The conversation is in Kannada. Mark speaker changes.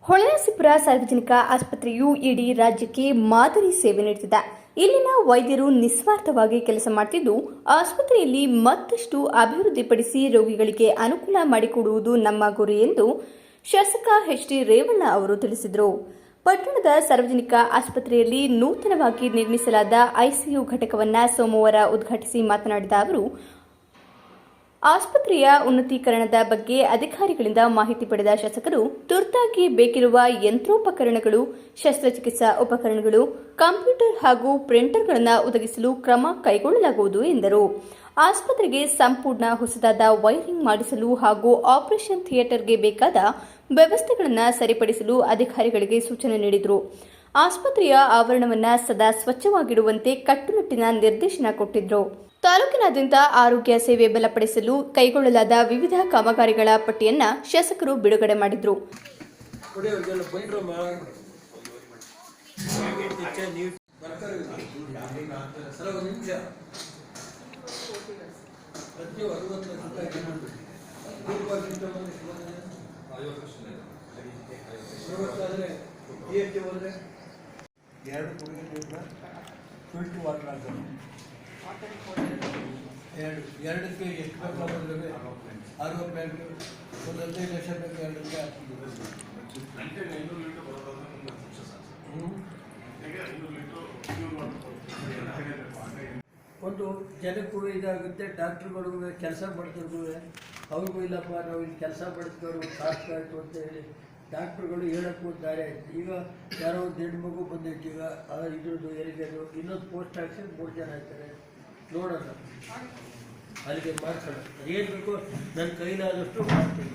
Speaker 1: ಹೊಳೆನರಸೀಪುರ ಸಾರ್ವಜನಿಕ ಆಸ್ಪತ್ರೆಯು ಇಡೀ ರಾಜ್ಯಕ್ಕೆ ಮಾದರಿ ಸೇವೆ ನೀಡುತ್ತಿದೆ. ಇಲ್ಲಿನ ವೈದ್ಯರು ನಿಸ್ವಾರ್ಥವಾಗಿ ಕೆಲಸ ಮಾಡುತ್ತಿದ್ದು, ಆಸ್ಪತ್ರೆಯಲ್ಲಿ ಮತ್ತಷ್ಟು ಅಭಿವೃದ್ಧಿಪಡಿಸಿ ರೋಗಿಗಳಿಗೆ ಅನುಕೂಲ ಮಾಡಿಕೊಡುವುದು ನಮ್ಮ ಗುರಿ ಎಂದು ಶಾಸಕ ಎಚ್.ಡಿ. ರೇವಣ್ಣ ಅವರು ತಿಳಿಸಿದರು. ಪಟ್ಟಣದ ಸಾರ್ವಜನಿಕ ಆಸ್ಪತ್ರೆಯಲ್ಲಿ ನೂತನವಾಗಿ ನಿರ್ಮಿಸಲಾದ ಐಸಿಯು ಘಟಕವನ್ನು ಸೋಮವಾರ ಉದ್ಘಾಟಿಸಿ ಮಾತನಾಡಿದ ಅವರು, ಆಸ್ಪತ್ರೆಯ ಉನ್ನತೀಕರಣದ ಬಗ್ಗೆ ಅಧಿಕಾರಿಗಳಿಂದ ಮಾಹಿತಿ ಪಡೆದ ಶಾಸಕರು ತುರ್ತಾಗಿ ಬೇಕಿರುವ ಯಂತ್ರೋಪಕರಣಗಳು, ಶಸ್ತ್ರಚಿಕಿತ್ಸಾ ಉಪಕರಣಗಳು, ಕಂಪ್ಯೂಟರ್ ಹಾಗೂ ಪ್ರಿಂಟರ್ಗಳನ್ನು ಒದಗಿಸಲು ಕ್ರಮ ಕೈಗೊಳ್ಳಲಾಗುವುದು ಎಂದರು. ಆಸ್ಪತ್ರೆಗೆ ಸಂಪೂರ್ಣ ಹೊಸದಾದ ವೈರಿಂಗ್ ಮಾಡಿಸಲು ಹಾಗೂ ಆಪರೇಷನ್ ಥಿಯೇಟರ್ಗೆ ಬೇಕಾದ ವ್ಯವಸ್ಥೆಗಳನ್ನು ಸರಿಪಡಿಸಲು ಅಧಿಕಾರಿಗಳಿಗೆ ಸೂಚನೆ ನೀಡಿದರು. ಆಸ್ಪತ್ರೆಯ ಆವರಣವನ್ನು ಸದಾ ಸ್ವಚ್ಛವಾಗಿಡುವಂತೆ ಕಟ್ಟುನಿಟ್ಟಿನ ನಿರ್ದೇಶನ ಕೊಟ್ಟಿದ್ದರು. ತಾಲೂಕಿನಾದ್ಯಂತ ಆರೋಗ್ಯ ಸೇವೆ ಬಲಪಡಿಸಲು ಕೈಗೊಳ್ಳಲಾದ ವಿವಿಧ ಕಾಮಗಾರಿಗಳ ಪಟ್ಟಿಯನ್ನು ಶಾಸಕರು ಬಿಡುಗಡೆ ಮಾಡಿದರು.
Speaker 2: ಎರಡಕ್ಕೆ ಎಷ್ಟು ಬೇಕಾದ್ರೆ 60 ಬ್ಯಾಂಕ್ ಒಂದು 15 ಲಕ್ಷ ಬೇಕು, ಎರಡಕ್ಕೆ ಒಂದು ಜನಕ್ಕೂ ಇದಾಗುತ್ತೆ. ಡಾಕ್ಟ್ರುಗಳು ಕೆಲಸ ಮಾಡ್ತಿರ್ಗೂ ಅವ್ರಿಗೂ ಇಲ್ಲಪ್ಪ ನಾವು ಇಲ್ಲಿ ಕೆಲಸ ಮಾಡ್ತಿರೋರು ಕಾಸ್ಟ್ ಆಯಿತು ಅಂತ ಹೇಳಿ ಡಾಕ್ಟ್ರುಗಳು ಹೇಳಕ್ಕೂ ದಾರಿ ಆಯಿತು. ಈಗ ಯಾರೋ ಒಂದು ಹೆಣ್ಣು ಮಗು ಬಂದೈತಿ, ಈಗ ಇದ್ರದ್ದು ಹೆರಿಗೆದು ಇನ್ನೊಂದು ಪೋಸ್ಟ್ ಹಾಕ್ಸಿ 3 ಜನ ಆಯ್ತಾರೆ. ನೋಡೋಣ, ಅಲ್ಲಿಗೆ ಮಾಡ್ಸೋಣ. ಏನು ಬೇಕೋ ನನ್ನ ಕೈಲಾದಷ್ಟು ಮಾಡ್ತೀನಿ.